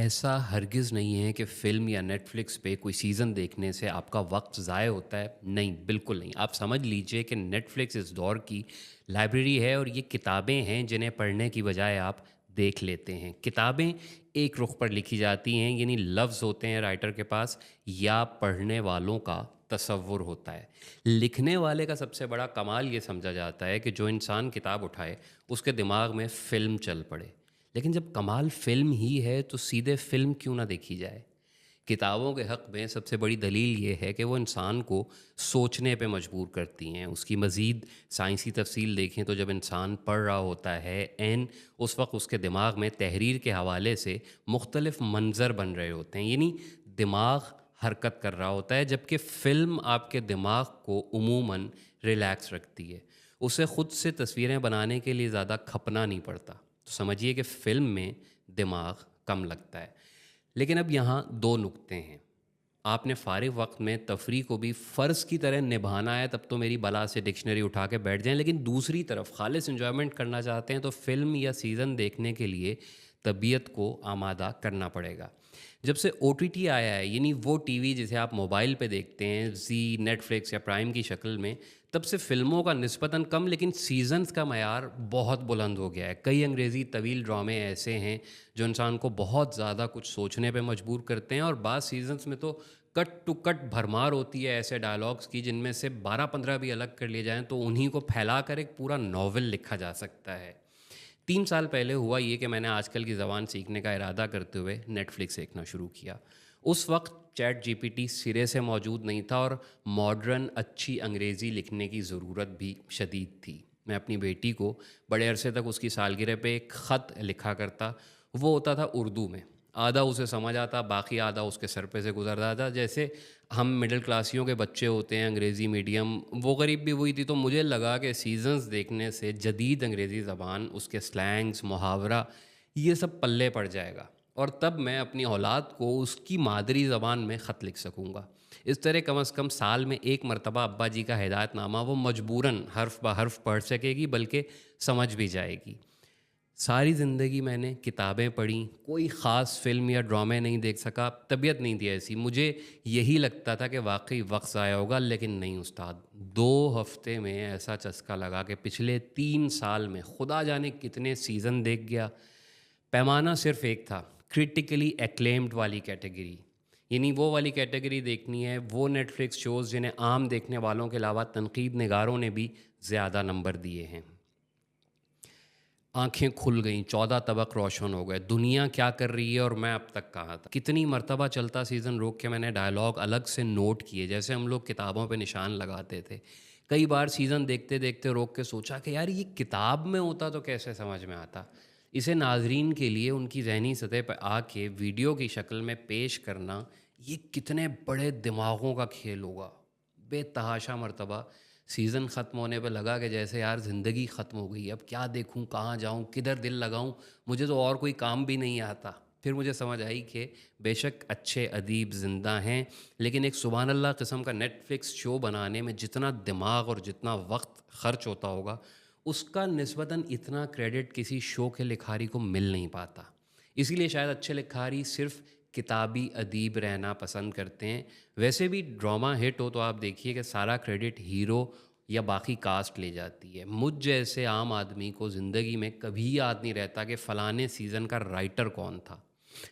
ऐसा हरगिज़ नहीं है कि फ़िल्म या नेटफ्लिक्स पे कोई सीज़न देखने से आपका वक्त ज़ाय होता है। नहीं, बिल्कुल नहीं। आप समझ लीजिए कि नेटफ्लिक्स इस दौर की लाइब्रेरी है और ये किताबें हैं जिन्हें पढ़ने की बजाय आप देख लेते हैं। किताबें एक रुख पर लिखी जाती हैं, यानी लफ्ज़ होते हैं राइटर के पास, या पढ़ने वालों का तसव्वुर होता है। लिखने वाले का सबसे बड़ा कमाल ये समझा जाता है कि जो इंसान किताब उठाए उसके दिमाग में फ़िल्म चल पड़े। लेकिन जब कमाल फ़िल्म ही है तो सीधे फ़िल्म क्यों ना देखी जाए? किताबों के हक़ में सबसे बड़ी दलील ये है कि वो इंसान को सोचने पे मजबूर करती हैं। उसकी मज़ीद साइंसी तफ़सील देखें तो जब इंसान पढ़ रहा होता है उस वक़्त उसके दिमाग में तहरीर के हवाले से मुख्तलिफ़ मंज़र बन रहे होते हैं, यानी दिमाग हरकत कर रहा होता है, जबकि फ़िल्म आपके दिमाग को उमूमन रिलैक्स रखती है। उसे खुद से तस्वीरें बनाने के लिए ज़्यादा खपना नहीं पड़ता। तो समझिए कि फ़िल्म में दिमाग कम लगता है। लेकिन अब यहाँ 2 नुक्ते हैं। आपने फ़ारिग वक़्त में तफ़रीह को भी फ़र्ज़ की तरह निभाना है, तब तो मेरी बला से डिक्शनरी उठा के बैठ जाएँ। लेकिन दूसरी तरफ ख़ालिस एन्जॉयमेंट करना चाहते हैं तो फ़िल्म या सीज़न देखने के लिए तबीयत को आमादा करना पड़ेगा। जब से ओटीटी आया है, यानी वो टीवी जिसे आप मोबाइल पे देखते हैं, ज़ी, नेटफ्लिक्स या प्राइम की शक्ल में, तब से फ़िल्मों का निस्बतन कम लेकिन सीज़न्स का मयार बहुत बुलंद हो गया है। कई अंग्रेज़ी तवील ड्रामे ऐसे हैं जो इंसान को बहुत ज़्यादा कुछ सोचने पे मजबूर करते हैं, और बाज़ सीज़न्स में तो कट टू कट भरमार होती है ऐसे डायलॉग्स की, जिनमें से 12-15 भी अलग कर लिए जाएँ तो उन्हीं को फैलाकर एक पूरा नॉवल लिखा जा सकता है। 3 साल पहले हुआ ये कि मैंने आजकल की ज़बान सीखने का इरादा करते हुए नेटफ्लिक्स देखना शुरू किया। उस वक़्त चैट जीपीटी सिरे से मौजूद नहीं था और मॉडर्न अच्छी अंग्रेज़ी लिखने की ज़रूरत भी शदीद थी। मैं अपनी बेटी को बड़े अरसे तक उसकी सालगिरह पे एक ख़त लिखा करता। वो होता था उर्दू में। आधा उसे समझ आता, बाकी आधा उसके सर पे से गुज़रता था। जैसे हम मिडिल क्लासियों के बच्चे होते हैं, अंग्रेज़ी मीडियम, वो गरीब भी वही थी। तो मुझे लगा कि सीज़न्स देखने से जदीद अंग्रेज़ी ज़बान, उसके स्लैंग्स, मुहावरा, ये सब पल्ले पड़ जाएगा, और तब मैं अपनी औलाद को उसकी मादरी ज़बान में ख़त लिख सकूँगा। इस तरह कम से कम साल में एक मरतबा अब्बा जी का हिदायतनामा वो मजबूरन हर्फ़ ब हर्फ़ पढ़ सकेगी, बल्कि समझ भी जाएगी। सारी ज़िंदगी मैंने किताबें पढ़ी, कोई ख़ास फ़िल्म या ड्रामे नहीं देख सका, तबीयत नहीं थी ऐसी। मुझे यही लगता था कि वाक़ई वक़्त ज़ाया होगा, लेकिन नहीं उस्ताद। 2 हफ़्ते में ऐसा चस्का लगा कि पिछले 3 साल में खुदा जाने कितने सीज़न देख गया। पैमाना सिर्फ़ एक था, क्रिटिकली एक्लेम्ड वाली कैटेगरी। यानी वो वाली कैटेगरी देखनी है, वो नेटफ्लिक्स शोज़ जिन्हें आम देखने वालों के अलावा तनकीद निगारों ने भी ज़्यादा नंबर दिए हैं। आँखें खुल गईं, 14 तबक रोशन हो गए, दुनिया क्या कर रही है और मैं अब तक कहाँ था। कितनी मर्तबा चलता सीज़न रोक के मैंने डायलॉग अलग से नोट किए, जैसे हम लोग किताबों पे निशान लगाते थे। कई बार सीज़न देखते-देखते रोक के सोचा कि यार ये किताब में होता तो कैसे समझ में आता। इसे नाज़रीन के लिए उनकी ज़हनी सतह पे आके वीडियो की शक्ल में पेश करना, ये कितने बड़े दिमागों का खेल होगा। बेतहाशा मर्तबा सीज़न ख़त्म होने पे लगा कि जैसे यार ज़िंदगी ख़त्म हो गई, अब क्या देखूँ, कहाँ जाऊँ, किधर दिल लगाऊँ, मुझे तो और कोई काम भी नहीं आता। फिर मुझे समझ आई कि बेशक अच्छे अदीब ज़िंदा हैं, लेकिन एक सुभान अल्लाह किस्म का नेटफ्लिक्स शो बनाने में जितना दिमाग और जितना वक़्त ख़र्च होता होगा, उसका निस्बतन इतना क्रेडिट किसी शो के लिखारी को मिल नहीं पाता। इसीलिए शायद अच्छे लिखारी सिर्फ़ किताबी अदीब रहना पसंद करते हैं। वैसे भी ड्रामा हिट हो तो आप देखिए कि सारा क्रेडिट हीरो या बाकी कास्ट ले जाती है। मुझ जैसे आम आदमी को ज़िंदगी में कभी याद नहीं रहता कि फ़लाने सीज़न का राइटर कौन था।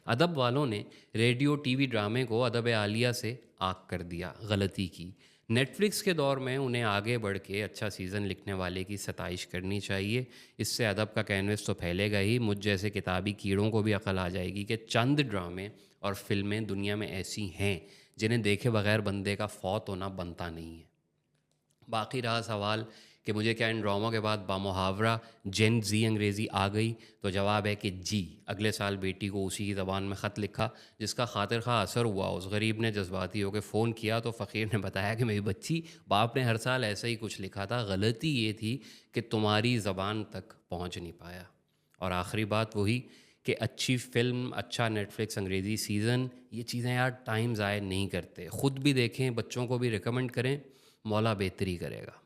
अदब वालों ने रेडियो टीवी ड्रामे को अदब आलिया से आग कर दिया, गलती की। नेटफ्लिक्स के दौर में उन्हें आगे बढ़ के अच्छा सीज़न लिखने वाले की सताइश करनी चाहिए। इससे अदब का कैनवस तो फैलेगा ही, मुझ जैसे किताबी कीड़ों को भी अकल आ जाएगी कि चंद ड्रामे और फ़िल्में दुनिया में ऐसी हैं जिन्हें देखे बगैर बंदे का फ़ौत होना बनता नहीं है। बाकी रहा सवाल कि मुझे क्या इन ड्रामों के बाद बामुहावरा जेन ज़ी अंग्रेज़ी आ गई, तो जवाब है कि जी। अगले साल बेटी को उसी की ज़बान में ख़त लिखा, जिसका खातिर खा असर हुआ। उस गरीब ने जज्बाती होकर फ़ोन किया तो फ़कीर ने बताया कि मेरी बच्ची, बाप ने हर साल ऐसा ही कुछ लिखा था, गलती ये थी कि तुम्हारी ज़बान तक पहुँच नहीं पाया। और आखिरी बात वही कि अच्छी फ़िल्म, अच्छा नेटफ्लिक्स अंग्रेज़ी सीज़न, ये चीज़ें यार टाइम ज़ाय नहीं करते। ख़ुद भी देखें, बच्चों को भी रिकमेंड करें, मौला बेहतरी करेगा।